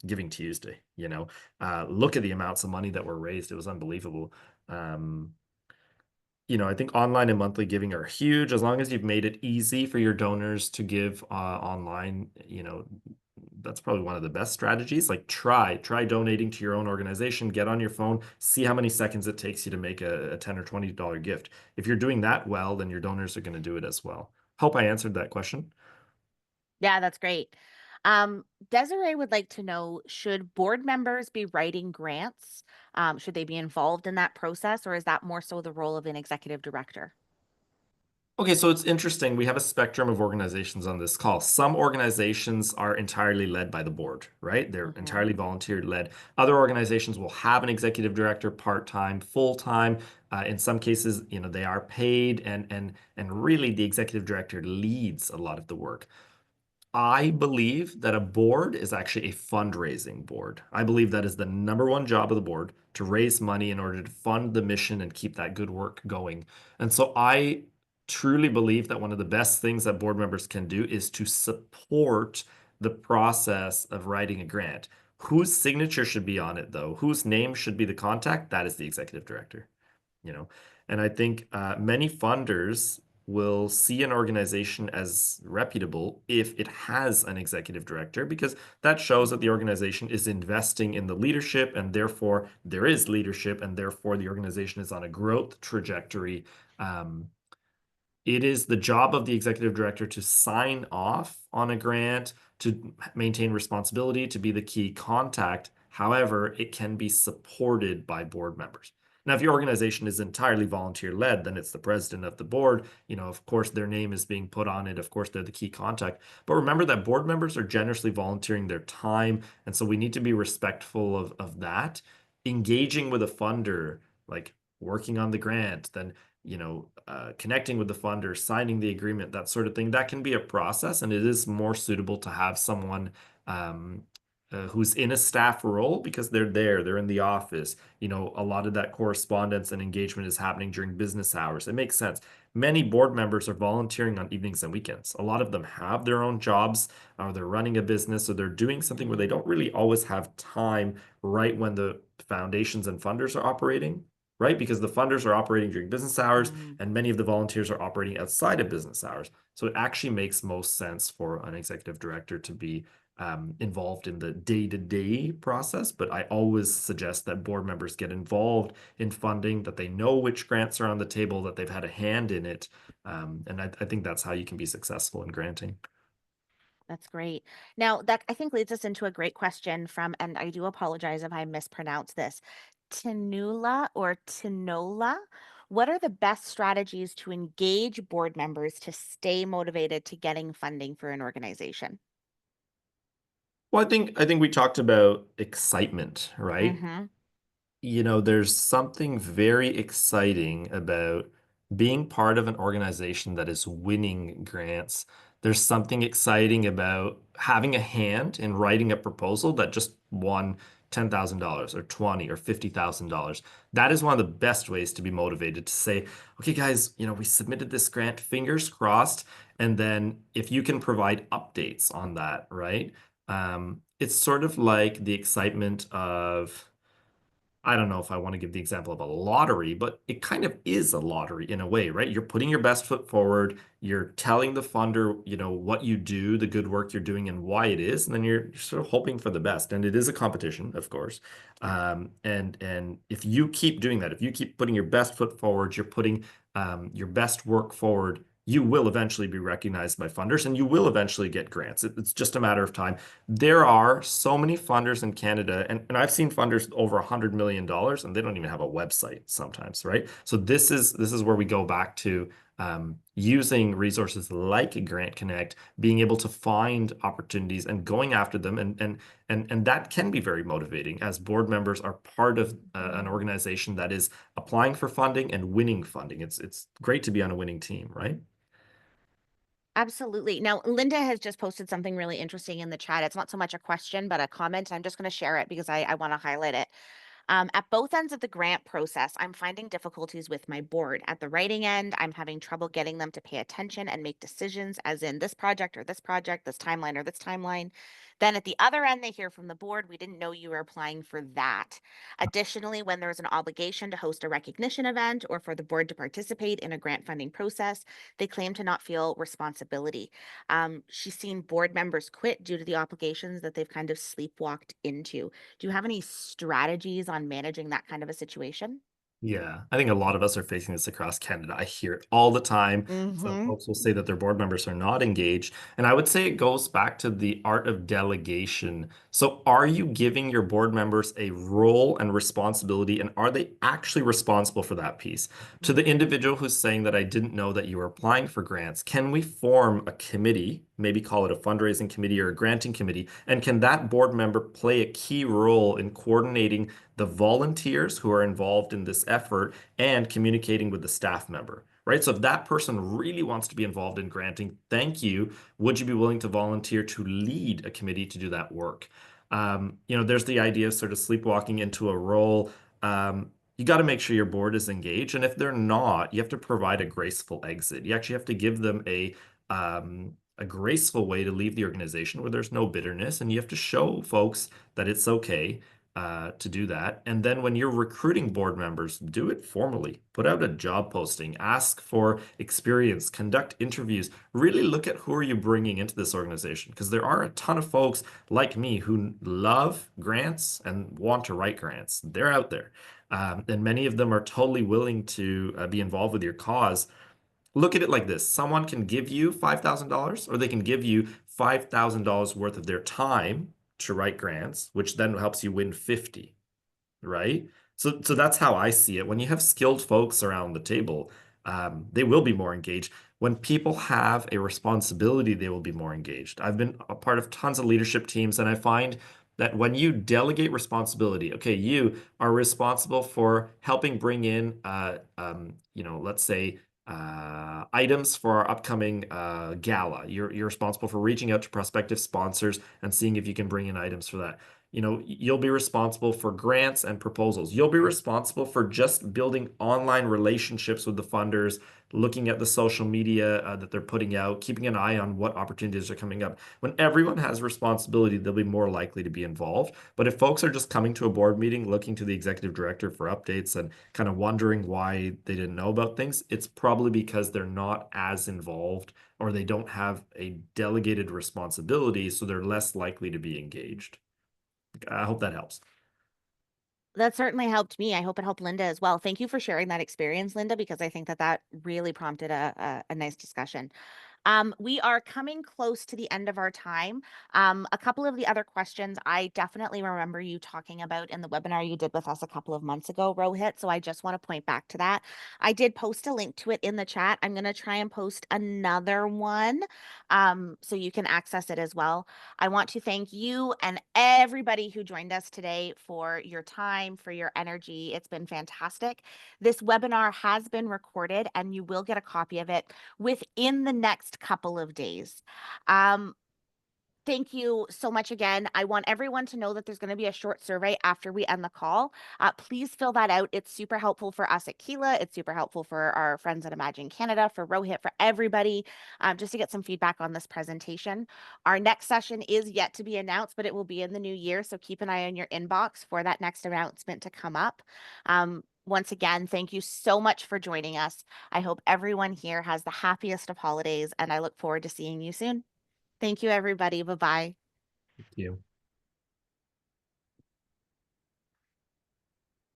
Giving Tuesday, look at the amounts of money that were raised. It was unbelievable. I think online and monthly giving are huge. As long as you've made it easy for your donors to give online, that's probably one of the best strategies. Like try donating to your own organization, get on your phone, see how many seconds it takes you to make a $10 or $20 gift. If you're doing that well, then your donors are going to do it as well. Hope I answered that question.
Yeah, that's great. Desiree would like to know, should board members be writing grants? Should they be involved in that process, or is that more so the role of an executive director?
Okay, so it's interesting. We have a spectrum of organizations on this call. Some organizations are entirely led by the board, right? They're entirely volunteer led. Other organizations will have an executive director part-time, full-time. In some cases, they are paid and really the executive director leads a lot of the work. I believe that a board is actually a fundraising board. I believe that is the number one job of the board, to raise money in order to fund the mission and keep that good work going. And so I truly believe that one of the best things that board members can do is to support the process of writing a grant. Whose signature should be on it, though? Whose name should be the contact? That is the executive director. And I think many funders will see an organization as reputable if it has an executive director, because that shows that the organization is investing in the leadership, and therefore there is leadership, and therefore the organization is on a growth trajectory. It is the job of the executive director to sign off on a grant, to maintain responsibility, to be the key contact. However, it can be supported by board members. Now, if your organization is entirely volunteer-led, then it's the president of the board. Of course, their name is being put on it. Of course, they're the key contact. But remember that board members are generously volunteering their time, and so we need to be respectful of that. Engaging with a funder, like working on the grant, then connecting with the funder, signing the agreement, that sort of thing, that can be a process, and it is more suitable to have someone who's in a staff role, because they're in the office. A lot of that correspondence and engagement is happening during business hours. It makes sense. Many board members are volunteering on evenings and weekends. A lot of them have their own jobs, or they're running a business, or they're doing something where they don't really always have time right when the foundations and funders are operating, right? Because the funders are operating during business hours, and many of the volunteers are operating outside of business hours. So it actually makes most sense for an executive director to be involved in the day-to-day process. But I always suggest that board members get involved in funding, that they know which grants are on the table, that they've had a hand in it. And I think that's how you can be successful in granting.
That's great. Now, that I think leads us into a great question from, and I do apologize if I mispronounce this, Tinula or Tinola. What are the best strategies to engage board members to stay motivated to getting funding for an organization?
Well, I think we talked about excitement, right?
Mm-hmm.
There's something very exciting about being part of an organization that is winning grants. There's something exciting about having a hand in writing a proposal that just won $10,000 or 20 or $50,000. That is one of the best ways to be motivated, to say, okay, guys, we submitted this grant, fingers crossed. And then if you can provide updates on that, right? It's sort of like the excitement of, I don't know if I want to give the example of a lottery, but it kind of is a lottery in a way, right? You're putting your best foot forward. You're telling the funder, what you do, the good work you're doing, and why it is, and then you're sort of hoping for the best. And it is a competition, of course. And if you keep doing that, if you keep putting your best foot forward, you're putting your best work forward, you will eventually be recognized by funders, and you will eventually get grants. It's just a matter of time. There are so many funders in Canada, and I've seen funders over $100 million, and they don't even have a website sometimes, right? So this is where we go back to using resources like Grant Connect, being able to find opportunities and going after them, and that can be very motivating, as board members are part of an organization that is applying for funding and winning funding. It's great to be on a winning team, right?
Absolutely. Now, Linda has just posted something really interesting in the chat. It's not so much a question, but a comment. I'm just going to share it because I want to highlight it. At both ends of the grant process, I'm finding difficulties with my board. At the writing end, I'm having trouble getting them to pay attention and make decisions, as in this project or this project, this timeline or this timeline. Then at the other end, they hear from the board, we didn't know you were applying for that. Additionally, when there's an obligation to host a recognition event or for the board to participate in a grant funding process, they claim to not feel responsibility. She's seen board members quit due to the obligations that they've kind of sleepwalked into. Do you have any strategies on managing that kind of a situation?
Yeah, I think a lot of us are facing this across Canada. I hear it all the time. Some
Mm-hmm.
folks will say that their board members are not engaged. And I would say it goes back to the art of delegation. So, are you giving your board members a role and responsibility, and are they actually responsible for that piece? To the individual who's saying that I didn't know that you were applying for grants, can we form a committee, maybe call it a fundraising committee or a granting committee? And can that board member play a key role in coordinating the volunteers who are involved in this effort and communicating with the staff member, right? So if that person really wants to be involved in granting, thank you. Would you be willing to volunteer to lead a committee to do that work? There's the idea of sort of sleepwalking into a role. You got to make sure your board is engaged. And if they're not, you have to provide a graceful exit. You actually have to give them a graceful way to leave the organization where there's no bitterness. And you have to show folks that it's okay. to do that. And then when you're recruiting board members, do it formally. Put out a job posting, ask for experience, conduct interviews, really look at who are you bringing into this organization, because there are a ton of folks like me who love grants and want to write grants. They're out there. And many of them are totally willing to be involved with your cause. Look at it like this. Someone can give you $5,000 or they can give you $5,000 worth of their time to write grants, which then helps you win 50, right? So that's how I see it. When you have skilled folks around the table, they will be more engaged. When people have a responsibility, they will be more engaged. I've been a part of tons of leadership teams, and I find that when you delegate responsibility, okay, you are responsible for helping bring in, let's say, items for our upcoming gala. You're responsible for reaching out to prospective sponsors and seeing if you can bring in items for that. You'll be responsible for grants and proposals. You'll be responsible for just building online relationships with the funders, looking at the social media that they're putting out, keeping an eye on what opportunities are coming up. When everyone has responsibility, they'll be more likely to be involved. But if folks are just coming to a board meeting, looking to the executive director for updates and kind of wondering why they didn't know about things, it's probably because they're not as involved or they don't have a delegated responsibility, so they're less likely to be engaged. I hope that helps.
That certainly helped me. I hope it helped Linda as well. Thank you for sharing that experience, Linda, because I think that really prompted a nice discussion. We are coming close to the end of our time. A couple of the other questions I definitely remember you talking about in the webinar you did with us a couple of months ago, Rohit. So I just want to point back to that. I did post a link to it in the chat. I'm going to try and post another one so you can access it as well. I want to thank you and everybody who joined us today for your time, for your energy. It's been fantastic. This webinar has been recorded and you will get a copy of it within the next couple of days. Thank you so much again. I want everyone to know that there's going to be a short survey after we end the call. Please fill that out. It's super helpful for us at Keela. It's super helpful for our friends at Imagine Canada, for Rohit, for everybody, just to get some feedback on this presentation. Our next session is yet to be announced, but it will be in the new year. So keep an eye on your inbox for that next announcement to come up. Once again, thank you so much for joining us. I hope everyone here has the happiest of holidays, and I look forward to seeing you soon. Thank you, everybody. Bye-bye.
Thank you.